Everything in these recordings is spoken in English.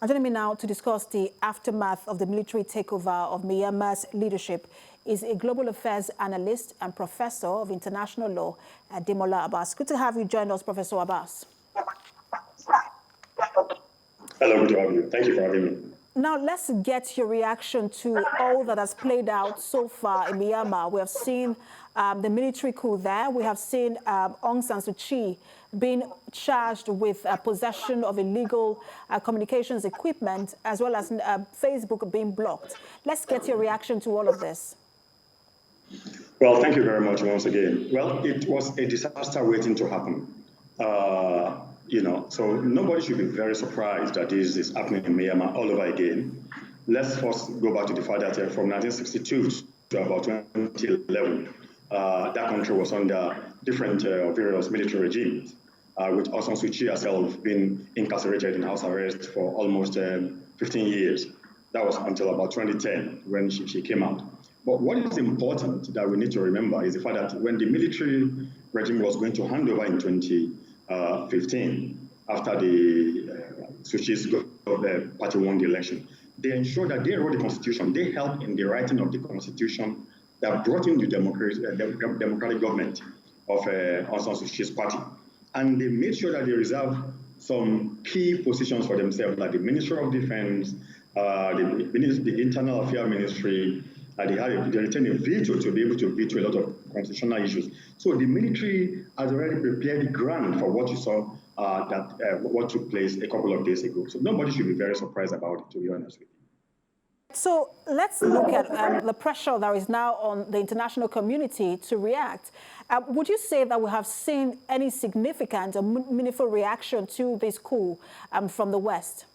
Joining me now to discuss the aftermath of the military takeover of Myanmar's leadership is a global affairs analyst and professor of international law, Demola Abbas. Good to have you join us, Professor Abbas. Hello, good to have you. Thank you for having me. Now, let's get your reaction to all that has played out so far in Myanmar. We have seen the military coup there. We have seen Aung San Suu Kyi being charged with possession of illegal communications equipment, as well as Facebook being blocked. Let's get your reaction to all of this. Well, thank you very much once again. Well, it was a disaster waiting to happen. So nobody should be very surprised that this is happening in Myanmar all over again. Let's first go back to the fact that from 1962 to about 2011, that country was under different various military regimes, with Aung San Suu Kyi herself being incarcerated in house arrest for almost 15 years. That was until about 2010 when she came out. But what is important that we need to remember is the fact that when the military regime was going to hand over in 2015, after the Suu Kyi's party won the election, they ensured that they wrote the constitution. They helped in the writing of the constitution that brought in the democratic government of Aung San Suu Kyi's party. And they made sure that they reserved some key positions for themselves, like the Ministry of Defense, the Internal Affairs Ministry. They retained a veto to be able to veto a lot of constitutional issues. So the military has already prepared the ground for what you saw what took place a couple of days ago. So nobody should be very surprised about it, to be honest with you. So let's look at the pressure that is now on the international community to react. Would you say that we have seen any significant or meaningful reaction to this coup from the West?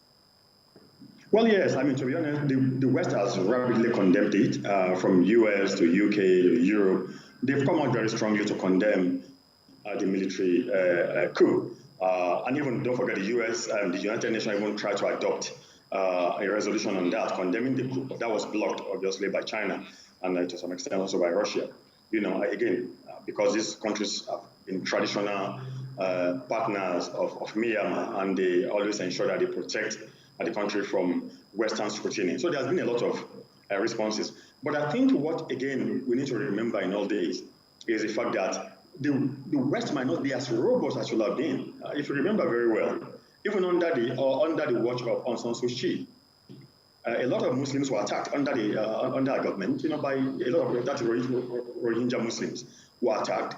Well, yes. I mean, to be honest, the West has rapidly condemned it, from US to UK to Europe. They've come out very strongly to condemn the military coup. And even, don't forget, the US and the United Nations even tried to adopt a resolution on that, condemning the coup. But that was blocked, obviously, by China and to some extent also by Russia. Again, because these countries have been traditional partners of Myanmar, and they always ensure that they protect the country from Western scrutiny. So there's been a lot of responses. But I think what, again, we need to remember in all this is the fact that the West might not be as robust as it should have been. If you remember very well, even under the watch of Aung San Suu Kyi, a lot of Muslims were attacked under our government, by a lot of that Rohingya Muslims were attacked.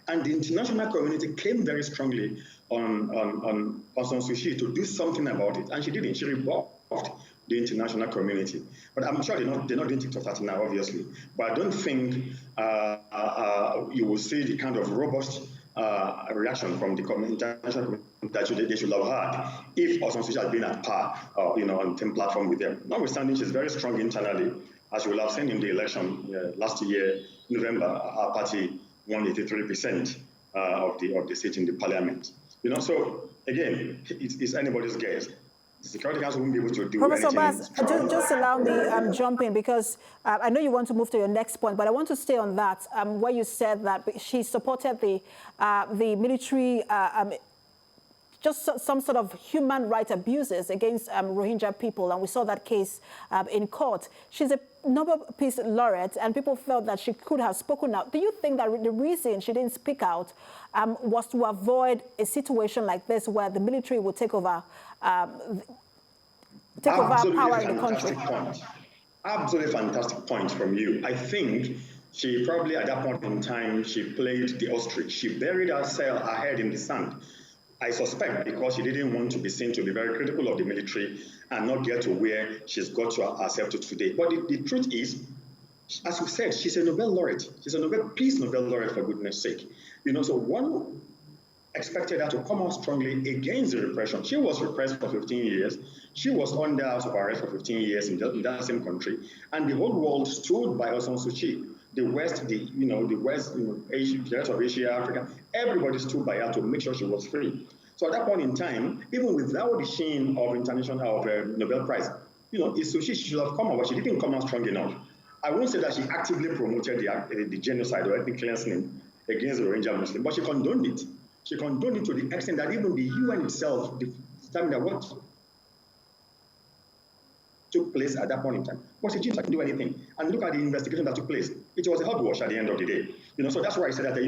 And the international community came very strongly on Aung San Suu Kyi to do something about it. And she didn't. She rebuffed the international community. But I'm sure they're not doing TikTok that now, obviously. But I don't think you will see the kind of robust reaction from the international community that they should have had if Aung San Suu Kyi had been at par, on the same platform with them. Notwithstanding, she's very strong internally. As you will have seen in the election last year, November, our party won 83% of the seat in the parliament. So again, it's anybody's guess. The Security Council won't be able to do Professor anything. Abbas, just allow me jump in, because I know you want to move to your next point, but I want to stay on that, where you said that she supported the military, just some sort of human rights abuses against Rohingya people, and we saw that case in court. She's a Nobel Peace Laureate, and people felt that she could have spoken out. Do you think that the reason she didn't speak out was to avoid a situation like this, where the military would take over power in the country? Absolutely fantastic point from you. I think she probably, at that point in time, she played the ostrich. She buried her head in the sand. I suspect because she didn't want to be seen to be very critical of the military and not get to where she's got to herself to today. But the truth is, as you said, she's a Nobel laureate. She's a Peace Nobel laureate, for goodness sake. So one expected her to come out strongly against the repression. She was repressed for 15 years. She was under house arrest for 15 years in that same country. And the whole world stood by Aung San Suu Kyi. The West, the West, Asia, the rest of Asia, Africa, everybody stood by her to make sure she was free. So at that point in time, even without the sheen of Nobel Prize, Suu Kyi should have come out, but she didn't come out strong enough. I won't say that she actively promoted the genocide or ethnic cleansing against the Rohingya Muslims, but she condoned it. She condoned it to the extent that even the UN itself determined that took place at that point in time. But Xi Jinping can do anything. And look at the investigation that took place. It was a hogwash at the end of the day. So that's why I said that, I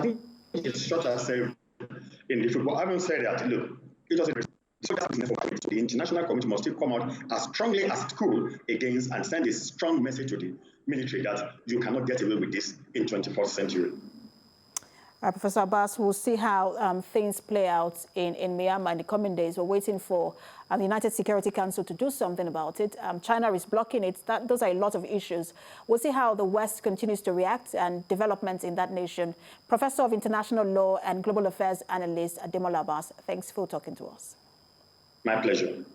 think she shot herself in the football. Having said that, look, it was so the international community must still come out as strongly as it could against and send a strong message to the military that you cannot get away with this in 21st century. Professor Abbas, we'll see how things play out in Myanmar in the coming days. We're waiting for the United Security Council to do something about it. China is blocking it. Those are a lot of issues. We'll see how the West continues to react and developments in that nation. Professor of International Law and Global Affairs Analyst Ademola Abbas, thanks for talking to us. My pleasure.